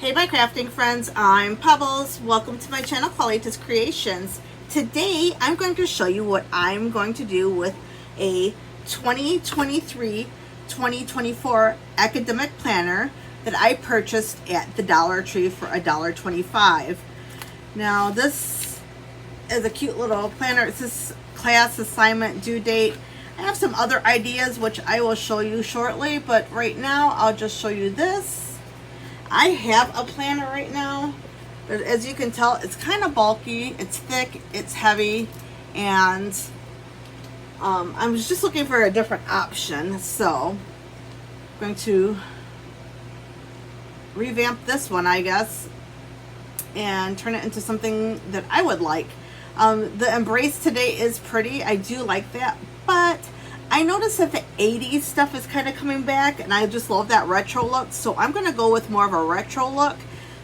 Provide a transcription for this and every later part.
Hey my crafting friends, I'm Pebbles. Welcome to my channel, Qualitas Creations. Today I'm going to show you what I'm going to do with a 2023-2024 academic planner that I purchased at the Dollar Tree for $1.25. Now this is a cute little planner. It says class assignment due date. I have some other ideas which I will show you shortly, but right now I'll just show you this. I have a planner right now, but as you can tell, it's kind of bulky, it's thick, it's heavy, and I was just looking for a different option, so I'm going to revamp this one, I guess, and turn it into something that I would like. The embrace today is pretty, I do like that, but I noticed that the 80s stuff is kind of coming back, and I just love that retro look, so I'm going to go with more of a retro look.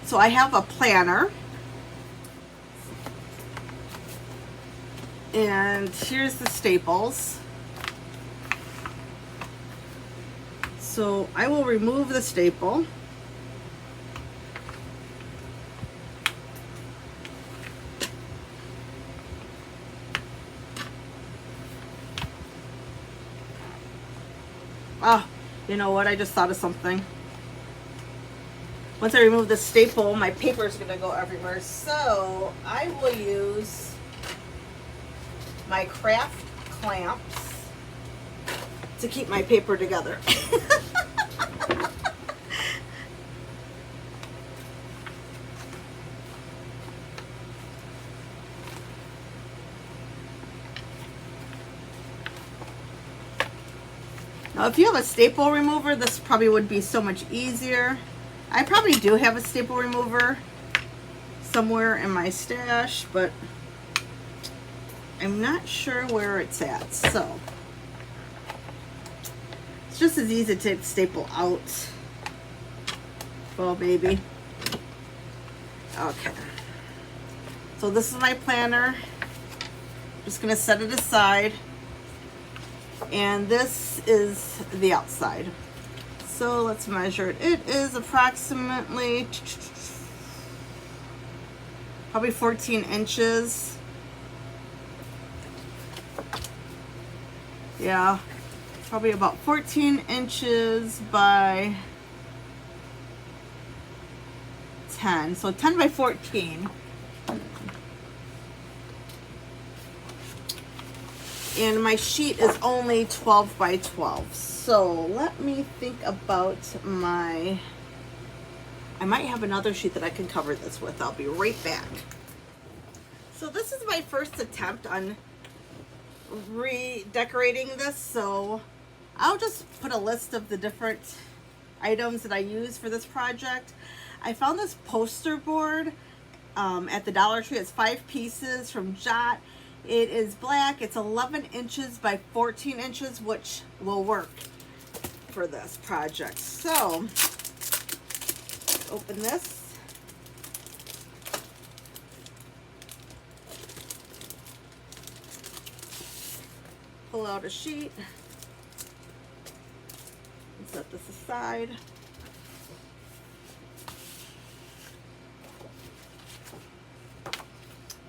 So I have a planner, and here's the staples. So I will remove the staple. Oh, you know what? I just thought of something. Once I remove the staple, my paper is going to go everywhere. So I will use my craft clamps to keep my paper together. Now, if you have a staple remover, this probably would be so much easier. I probably do have a staple remover somewhere in my stash, but I'm not sure where it's at. So it's just as easy to take the staple out. Well, maybe. Okay. So this is my planner. I'm just going to set it aside. And this is the outside. So let's measure it. It is approximately probably 14 inches. Yeah, probably about 14 inches by 10. So 10 by 14. And my sheet is only 12 by 12. So let me think about I might have another sheet that I can cover this with. I'll be right back. So this is my first attempt on redecorating this. So I'll just put a list of the different items that I use for this project. I found this poster board at the Dollar Tree. It's 5 pieces from Jot. It is black. It's 11 inches by 14 inches, which will work for this project. So, open this. Pull out a sheet. And set this aside.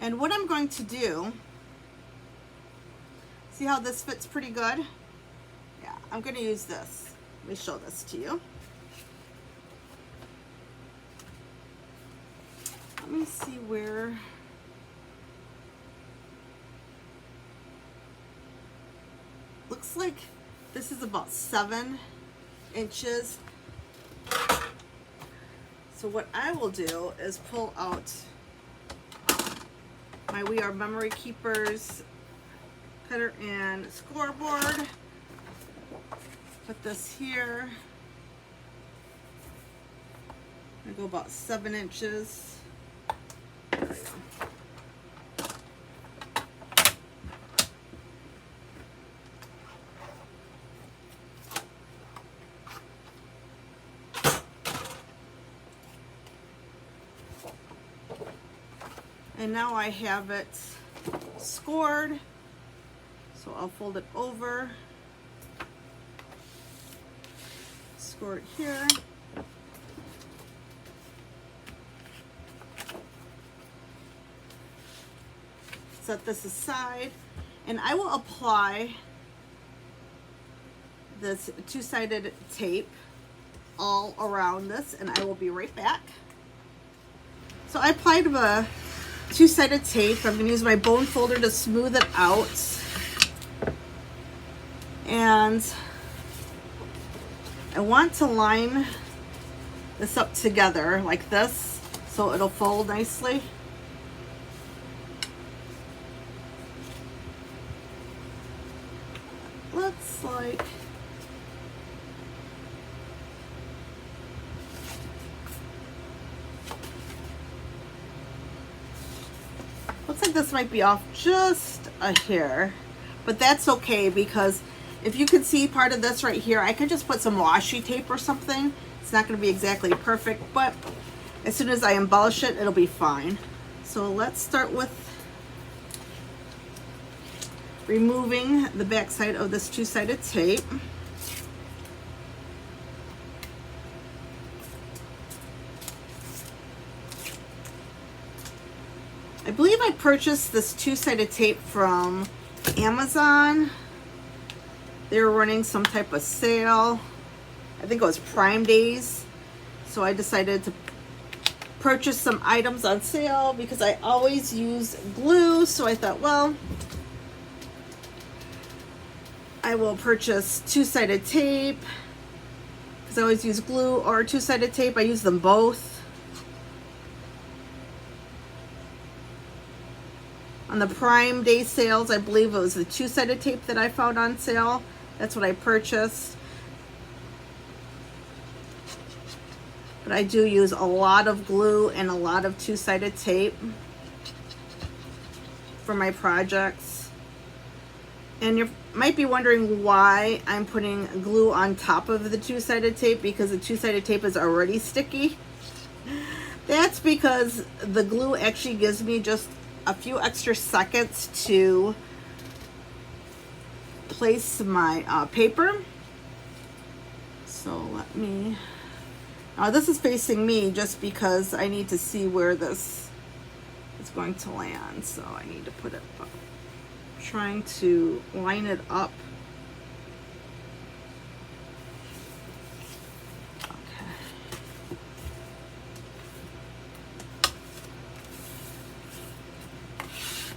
And what I'm going to do, see how this fits pretty good? Yeah, I'm going to use this. Let me show this to you. Let me see where. Looks like this is about 7 inches. So what I will do is pull out my We Are Memory Keepers cutter and scoreboard. Put this here. I go about 7 inches. There we go. And now I have it scored. So I'll fold it over, score it here, set this aside, and I will apply this two-sided tape all around this, and I will be right back. So I applied the two-sided tape. I'm going to use my bone folder to smooth it out. And I want to line this up together like this so it'll fold nicely. Looks like this might be off just a hair, but that's okay, because if you can see part of this right here, I could just put some washi tape or something. It's not going to be exactly perfect, but as soon as I embellish it, it'll be fine. So let's start with removing the back side of this two-sided tape. I believe I purchased this two-sided tape from Amazon. They were running some type of sale. I think it was Prime Days. So I decided to purchase some items on sale because I always use glue. So I thought, well, I will purchase two-sided tape because I always use glue or two-sided tape. I use them both. On the Prime Day sales, I believe it was the two-sided tape that I found on sale. That's what I purchased. But I do use a lot of glue and a lot of two-sided tape for my projects. And you might be wondering why I'm putting glue on top of the two-sided tape, because the two-sided tape is already sticky. That's because the glue actually gives me just a few extra seconds to place my paper. So let me, now this is facing me just because I need to see where this is going to land. So I need to put it up, trying to line it up.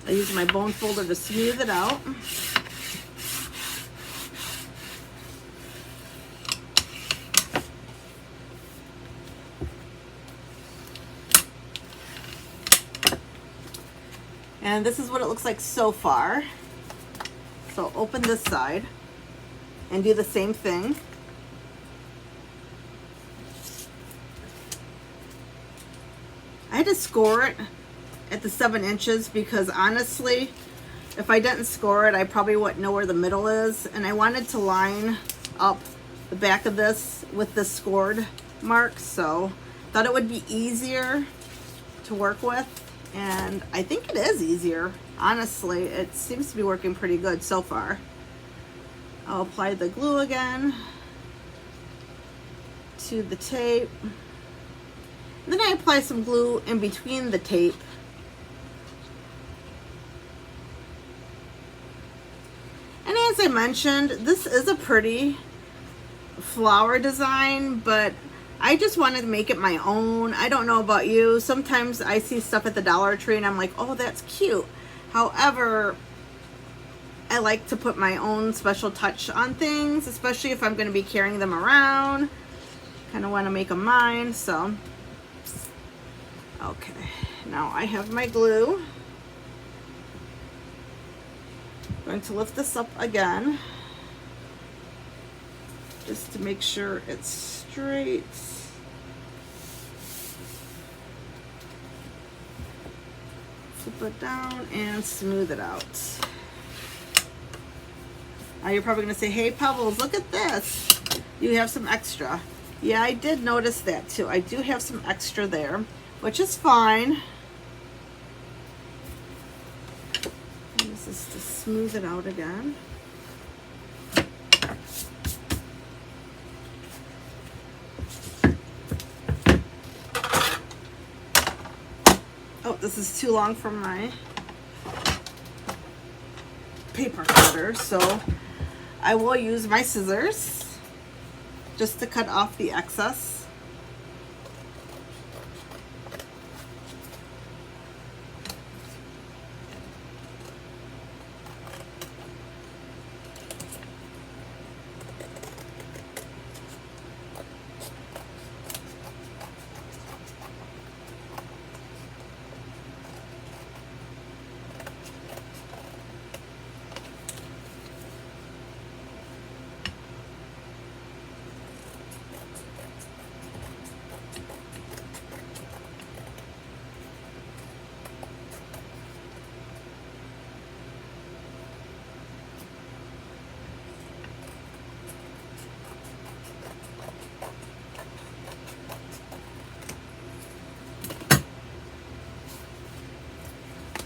I use my bone folder to smooth it out. And this is what it looks like so far. So open this side and do the same thing. I had to score it at the 7 inches because honestly, if I didn't score it, I probably wouldn't know where the middle is. And I wanted to line up the back of this with the scored mark, so thought it would be easier to work with. And I think it is easier. Honestly, it seems to be working pretty good so far. I'll apply the glue again to the tape. And then I apply some glue in between the tape. And as I mentioned, this is a pretty flower design, but I just wanted to make it my own. I don't know about you. Sometimes I see stuff at the Dollar Tree and I'm like, oh, that's cute. However, I like to put my own special touch on things, especially if I'm going to be carrying them around. Kind of want to make them mine, so. Okay, now I have my glue. I'm going to lift this up again, just to make sure it's straight. Flip it down and smooth it out. Now you're probably going to say, hey Pebbles, look at this. You have some extra. Yeah, I did notice that too. I do have some extra there, which is fine. Use this to smooth it out again. Oh, this is too long for my paper cutter, so I will use my scissors just to cut off the excess.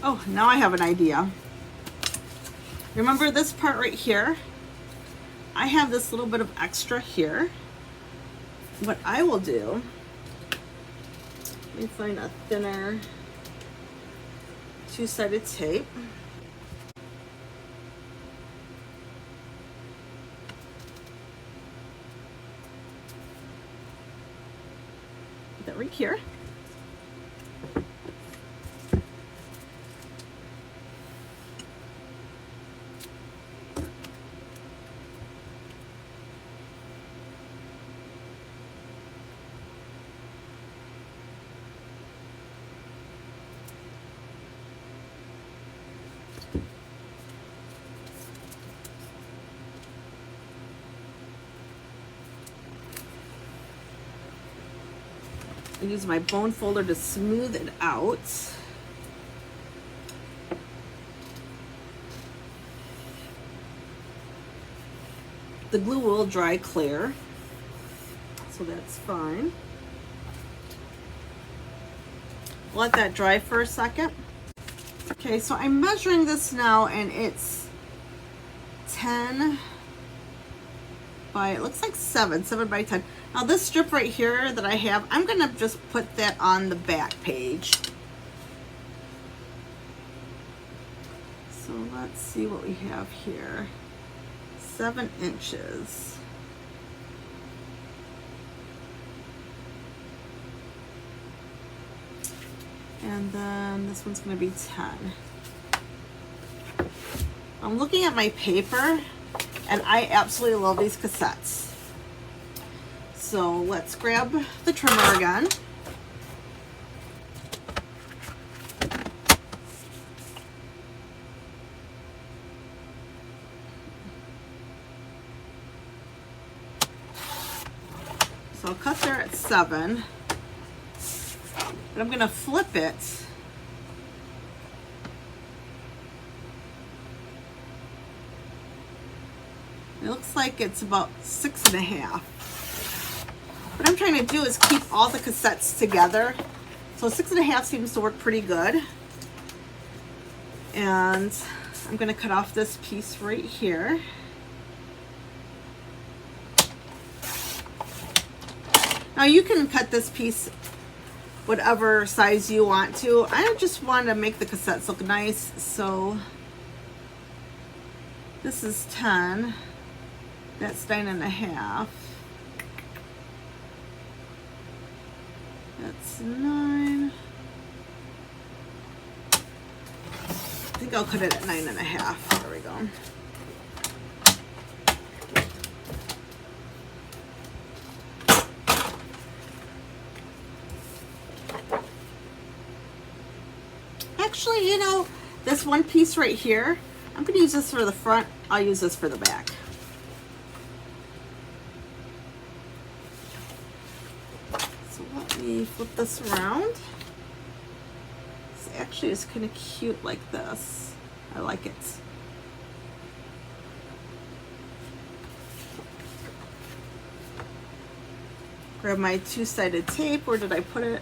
Oh, now I have an idea. Remember this part right here? I have this little bit of extra here. What I will do, let me find a thinner two-sided tape. Put that right here. I use my bone folder to smooth it out. The glue will dry clear, so that's fine. Let that dry for a second. Okay, so I'm measuring this now, and it's 10 by, it looks like 7 by 10. Now this strip right here that I have, I'm gonna just put that on the back page. So let's see what we have here. 7 inches. And then this one's gonna be 10. I'm looking at my paper, and I absolutely love these cassettes. So let's grab the trimmer again. So I'll cut there at 7. But I'm gonna flip it. It looks like it's about 6.5. What I'm trying to do is keep all the cassettes together. So 6.5 seems to work pretty good. And I'm gonna cut off this piece right here. Now you can cut this piece whatever size you want to. I just want to make the cassettes look nice, so this is 10. That's 9.5. That's 9. I think I'll cut it at 9.5. There we go. Actually, you know, this one piece right here, I'm going to use this for the front. I'll use this for the back. So let me flip this around. This actually is kind of cute like this. I like it. Grab my two-sided tape. Where did I put it?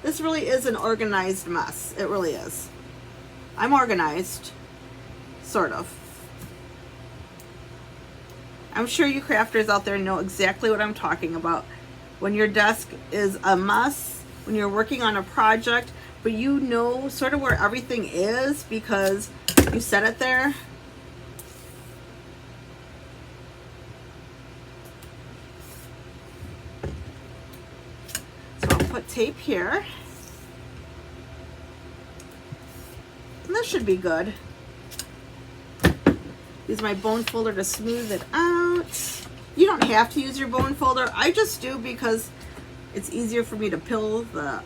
This really is an organized mess. It really is. I'm organized, sort of. I'm sure you crafters out there know exactly what I'm talking about. When your desk is a mess, when you're working on a project, but you know sort of where everything is because you set it there. So I'll put tape here. And this should be good. Use my bone folder to smooth it out. You don't have to use your bone folder. I just do because it's easier for me to peel the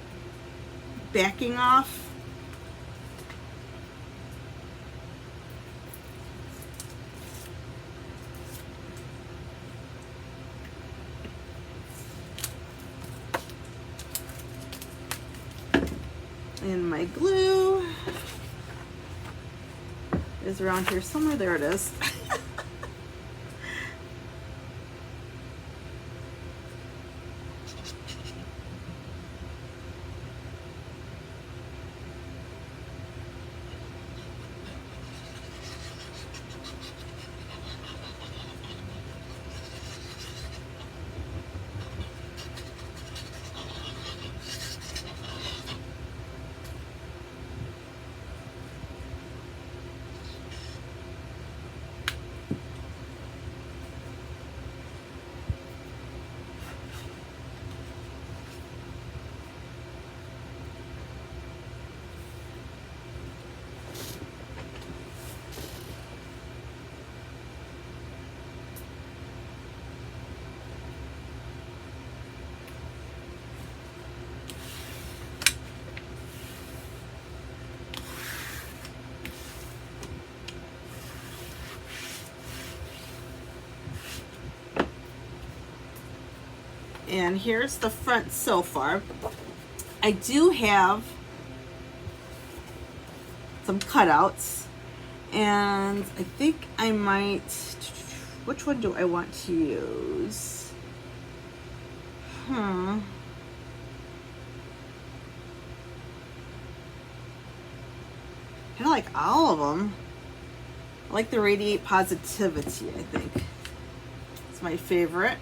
backing off. And my glue is around here somewhere. There it is. And here's the front so far. I do have some cutouts, and I think I might, which one do I want to use? Kind of like all of them. I like the Radiate Positivity, I think. It's my favorite.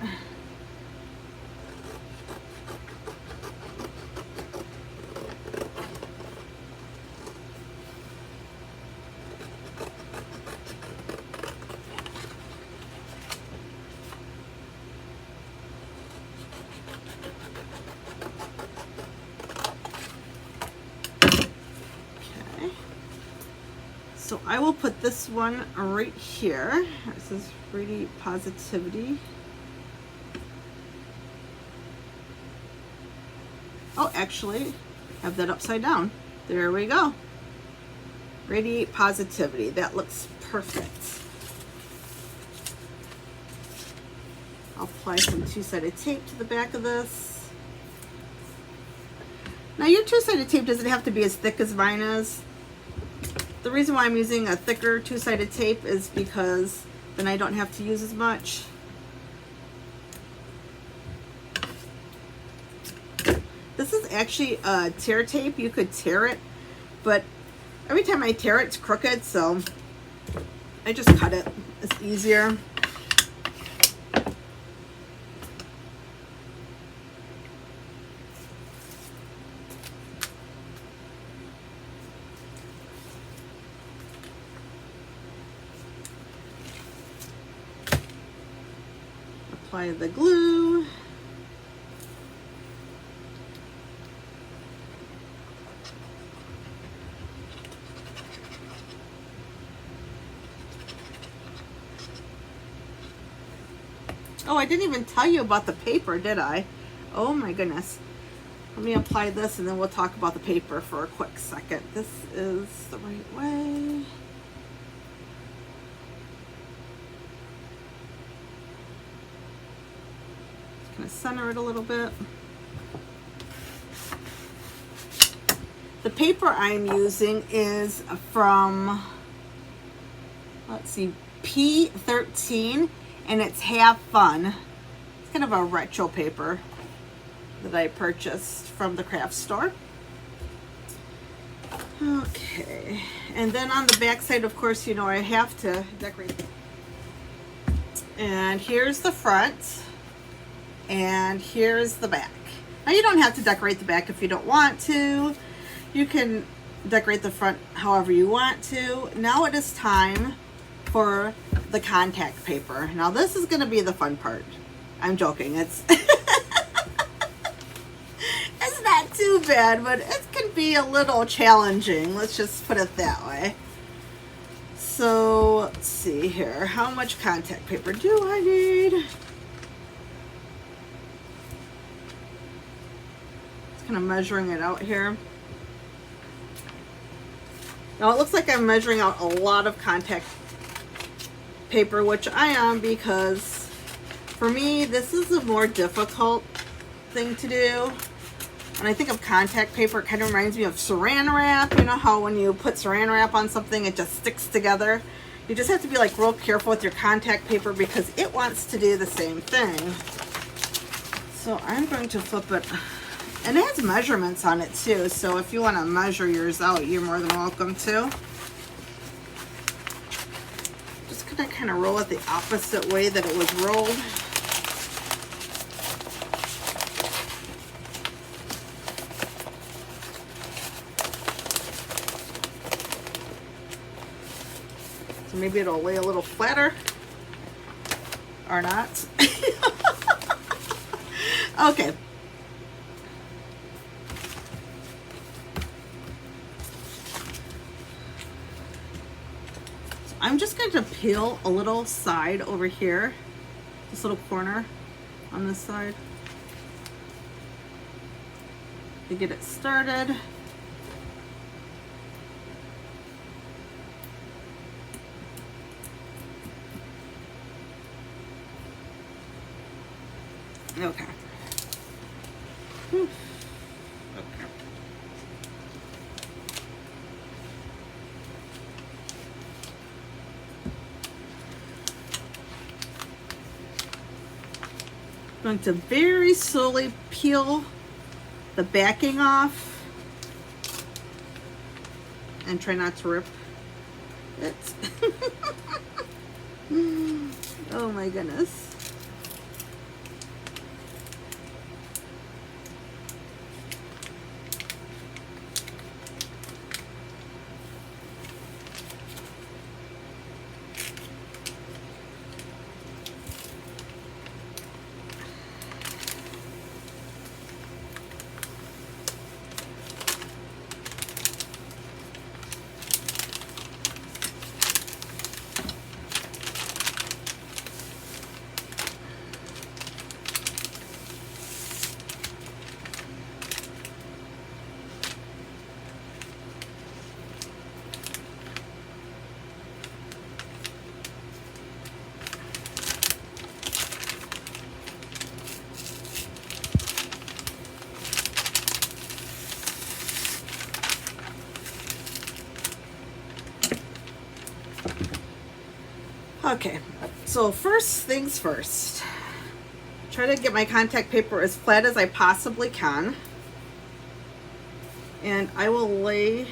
So I will put this one right here. It says Radiate Positivity. Oh, actually, I have that upside down. There we go. Radiate Positivity. That looks perfect. I'll apply some two-sided tape to the back of this. Now your two-sided tape doesn't have to be as thick as mine is. The reason why I'm using a thicker two-sided tape is because then I don't have to use as much. This is actually a tear tape. You could tear it, but every time I tear it, it's crooked, so I just cut it. It's easier. Apply the glue. Oh, I didn't even tell you about the paper, did I? Oh my goodness. Let me apply this and then we'll talk about the paper for a quick second. This is the right way. Just gonna center it a little bit. The paper I'm using is from, let's see, P13, and it's Have Fun. It's kind of a retro paper that I purchased from the craft store. Okay, and then on the back side, of course, you know, I have to decorate. And here's the front, and here's the back. Now you don't have to decorate the back if you don't want to. You can decorate the front however you want to. Now it is time for the contact paper. Now this is going to be the fun part. I'm joking. It's it's not too bad, but it can be a little challenging. Let's just put it that way. So let's see here. How much contact paper do I need? Just kind of measuring it out here. Now it looks like I'm measuring out a lot of contact paper, which I am, because for me this is a more difficult thing to do. When I think of contact paper, it kind of reminds me of saran wrap. You know how when you put saran wrap on something, it just sticks together? You just have to be like real careful with your contact paper because it wants to do the same thing. So I'm going to flip it, and it has measurements on it too, so if you want to measure yours out, you're more than welcome to. Just gonna kind of roll it the opposite way that it was rolled. Maybe it'll lay a little flatter or not. Okay. So I'm just going to peel a little side over here, this little corner on this side, to get it started. Okay. Whew. Okay. I'm going to very slowly peel the backing off and try not to rip it. Oh my goodness. Okay, so first things first, try to get my contact paper as flat as I possibly can, and I will lay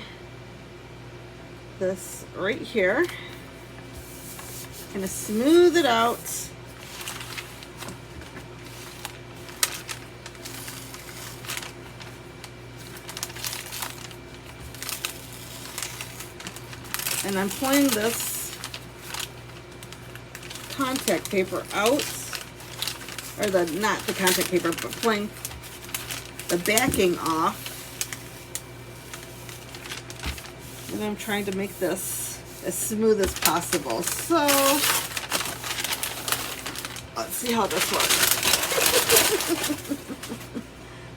this right here, kind of smooth it out. And I'm pulling this contact paper out, or not the contact paper, but pulling the backing off, and I'm trying to make this as smooth as possible. So let's see how this works.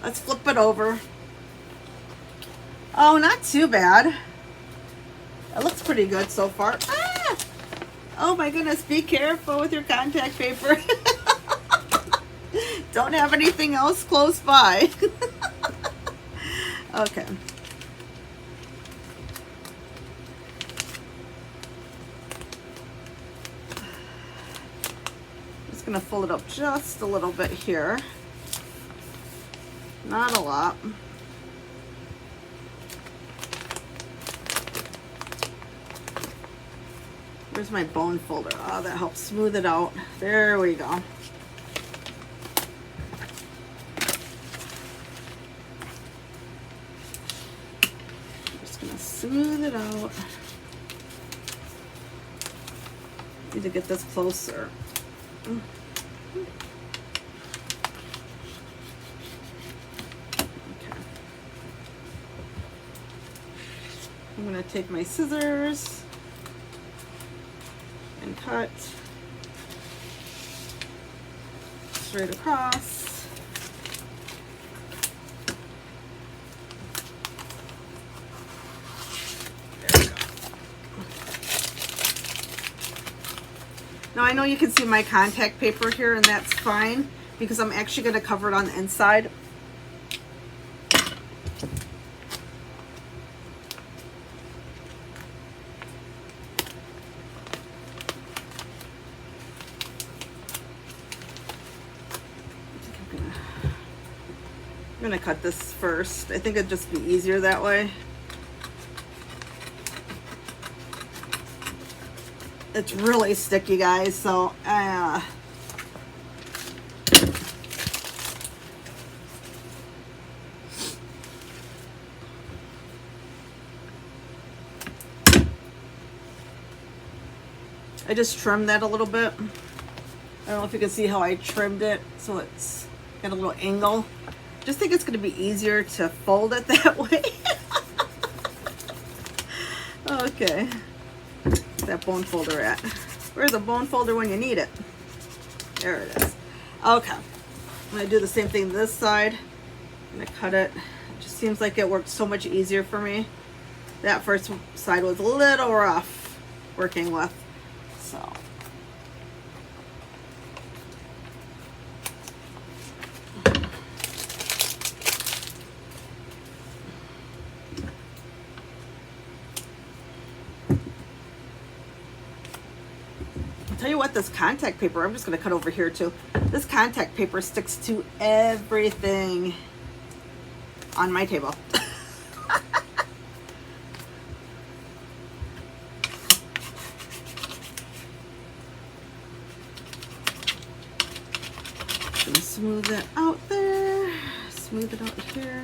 Let's flip it over. Oh, not too bad. It looks pretty good so far. Oh my goodness, be careful with your contact paper. Don't have anything else close by. Okay. Just gonna fold it up just a little bit here. Not a lot. Where's my bone folder? Oh, that helps smooth it out. There we go. gonna smooth it out. Need to get this closer. Okay. I'm gonna take my scissors and cut straight across. Now I know you can see my contact paper here, and that's fine because I'm actually going to cover it on the inside. I'm going to cut this first. I think it'd just be easier that way. It's really sticky, guys, so I just trimmed that a little bit. I don't know if you can see how I trimmed it, so it's got a little angle. Just think it's going to be easier to fold it that way. Okay. That bone folder at? Where's a bone folder when you need it? There it is. Okay. I'm going to do the same thing this side. I'm going to cut it. It just seems like it worked so much easier for me. That first side was a little rough working with. So. Tell you what, this contact paper, I'm just going to cut over here too. This contact paper sticks to everything on my table. Gonna smooth it out there, smooth it out here.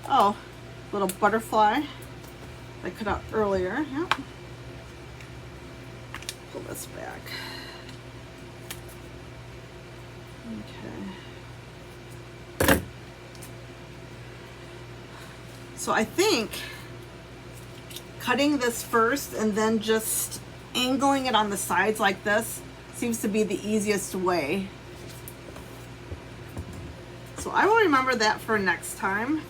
Oh, little butterfly I cut out earlier. Yep. Pull this back. Okay. So I think cutting this first and then just angling it on the sides like this seems to be the easiest way. So I will remember that for next time.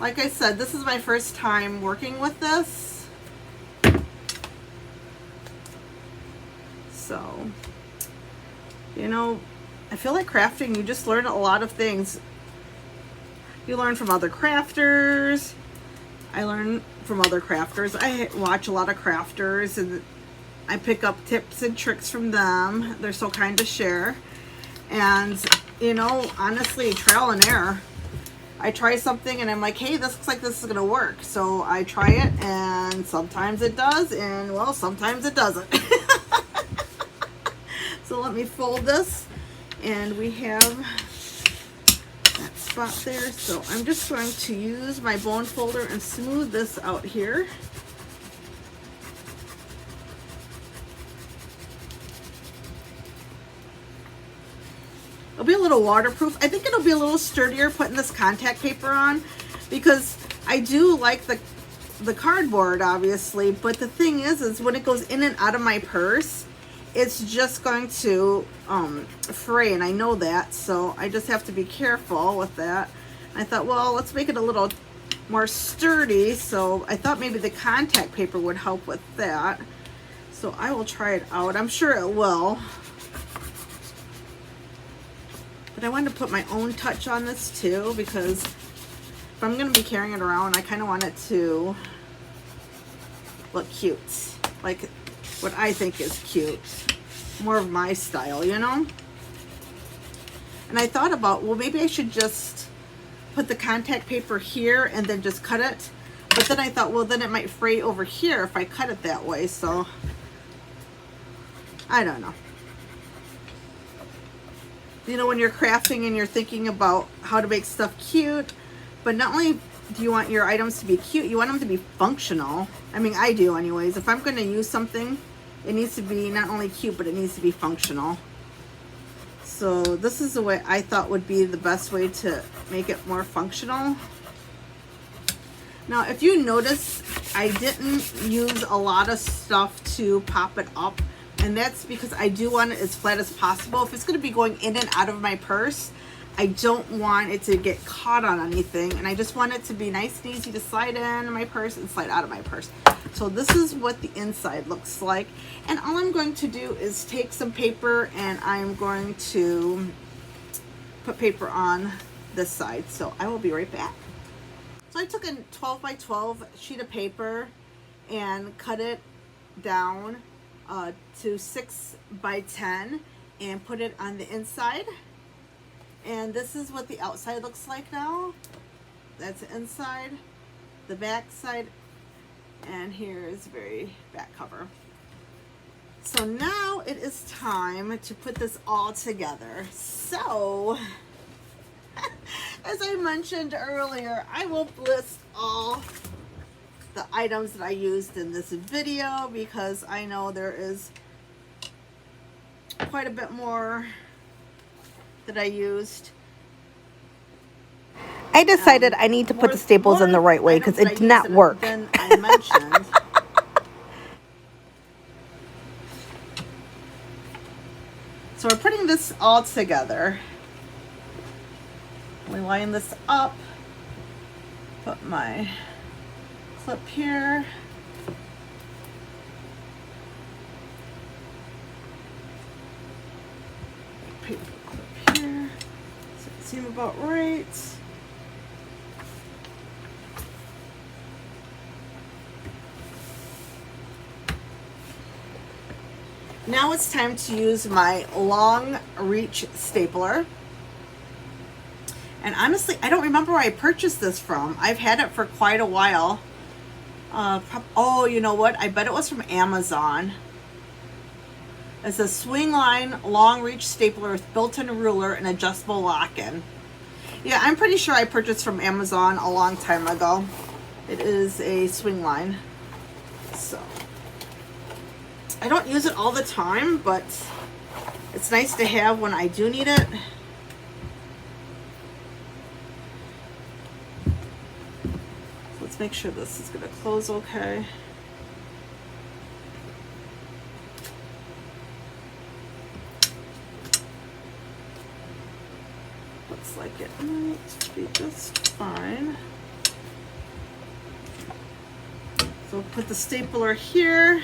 Like I said, this is my first time working with this. So, you know, I feel like crafting, you just learn a lot of things. You learn from other crafters. I learn from other crafters. I watch a lot of crafters and I pick up tips and tricks from them. They're so kind to share. And, you know, honestly, trial and error. I try something and I'm like, hey, this looks like this is going to work. So I try it and sometimes it does and, well, sometimes it doesn't. So let me fold this and we have that spot there. So I'm just going to use my bone folder and smooth this out here. It'll be a little waterproof. I think it'll be a little sturdier putting this contact paper on because I do like the cardboard, obviously, but the thing is when it goes in and out of my purse, it's just going to fray, and I know that, so I just have to be careful with that. I thought, well, let's make it a little more sturdy, so I thought maybe the contact paper would help with that. So I will try it out. I'm sure it will. But I wanted to put my own touch on this too, because if I'm going to be carrying it around, I kind of want it to look cute. Like what I think is cute. More of my style, you know? And I thought about, well, maybe I should just put the contact paper here and then just cut it. But then I thought, well, then it might fray over here if I cut it that way. So, I don't know. You know, when you're crafting and you're thinking about how to make stuff cute, but not only do you want your items to be cute, you want them to be functional. I mean, I do anyways. If I'm going to use something, it needs to be not only cute, but it needs to be functional. So this is the way I thought would be the best way to make it more functional. Now, if you notice, I didn't use a lot of stuff to pop it up, and that's because I do want it as flat as possible. If it's going to be going in and out of my purse, I don't want it to get caught on anything, and I just want it to be nice and easy to slide in my purse and slide out of my purse. So this is what the inside looks like, and all I'm going to do is take some paper and I'm going to put paper on this side. So I will be right back. So I took a 12 by 12 sheet of paper and cut it down to 6 by 10 and put it on the inside. And this is what the outside looks like now. That's the inside, the back side, and here is the very back cover. So now it is time to put this all together. So, as I mentioned earlier, I will list all the items that I used in this video because I know there is quite a bit more that I used. I decided I need to put the staples in the right way because it did not work. Then I mentioned. So we're putting this all together. We line this up. Put my clip here. Paper clip here. Does it seem about right? Now it's time to use my long reach stapler. And honestly, I don't remember where I purchased this from. I've had it for quite a while. Oh, you know what? I bet it was from Amazon. It's a swingline long reach stapler with built-in ruler and adjustable lock-in. Yeah, I'm pretty sure I purchased from Amazon a long time ago. It is a swingline. So I don't use it all the time, but it's nice to have when I do need it. Let's make sure this is going to close okay. Looks like it might be just fine. So we'll put the stapler here.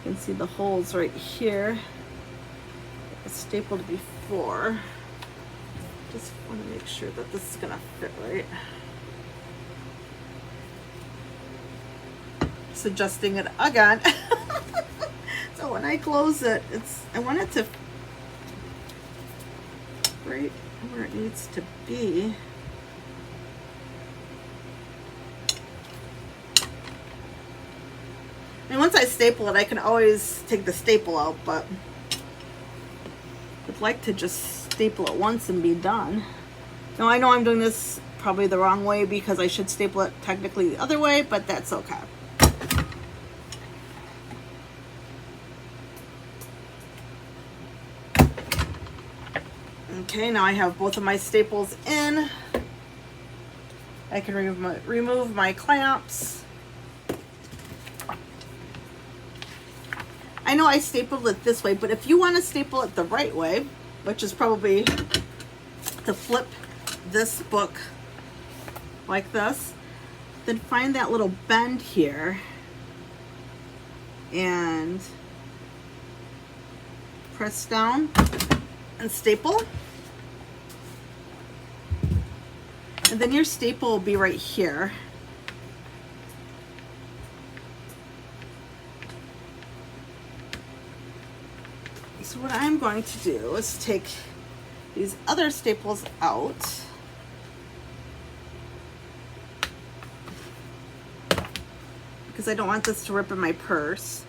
You can see the holes right here. It was stapled before. Just want to make sure that this is going to fit right. Just adjusting it again. So when I close it, I want it to right where it needs to be. And once I staple it, I can always take the staple out, but I'd like to just staple it once and be done. Now I know I'm doing this probably the wrong way because I should staple it technically the other way, but that's okay. Okay, now I have both of my staples in. I can remove my clamps. I know I stapled it this way, but if you want to staple it the right way, which is probably to flip this book like this, then find that little bend here and press down and staple. And then your staple will be right here. So what I'm going to do is take these other staples out. Because because I don't want this to rip in my purse.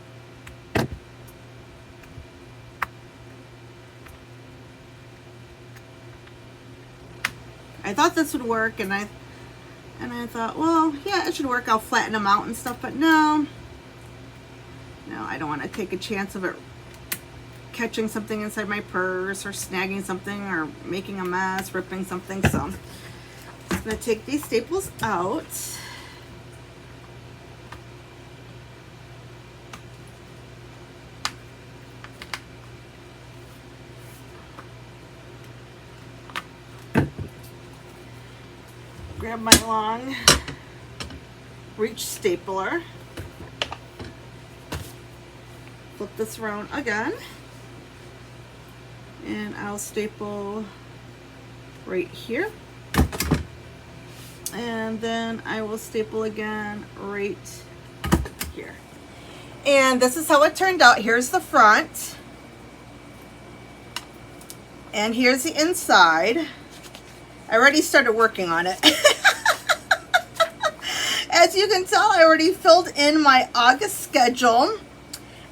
I thought this would work, and I thought, well, yeah, it should work. I'll flatten them out and stuff, but no, I don't want to take a chance of it catching something inside my purse or snagging something or making a mess, ripping something. So I'm just going to take these staples out. Grab my long reach stapler. Flip this around again. And I'll staple right here. And then I will staple again right here. And this is how it turned out. Here's the front. And here's the inside. I already started working on it. As you can tell, I already filled in my August schedule.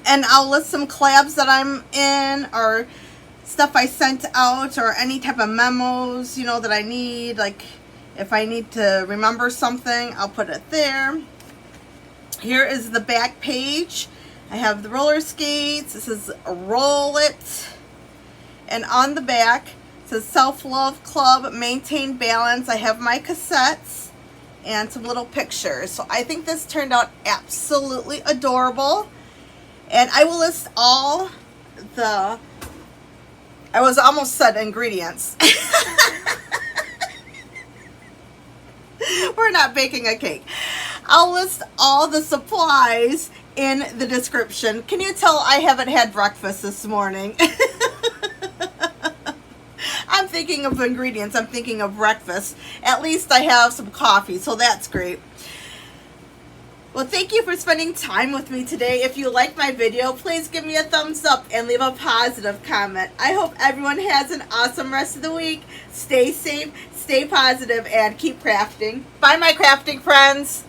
And I'll list some collabs that I'm in, or stuff I sent out, or any type of memos, you know, that I need. Like if I need to remember something, I'll put it there. Here is the back page. I have the roller skates. This is Roll It. And on the back, it says Self-Love Club, Maintain Balance. I have my cassettes and some little pictures. So I think this turned out absolutely adorable. And I will list all the, I was almost said ingredients. We're not baking a cake. I'll list all the supplies in the description. Can you tell I haven't had breakfast this morning? I'm thinking of ingredients. I'm thinking of breakfast. At least I have some coffee, so that's great. Well, thank you for spending time with me today. If you like my video, please give me a thumbs up and leave a positive comment. I hope everyone has an awesome rest of the week. Stay safe, stay positive, and keep crafting. Bye, my crafting friends.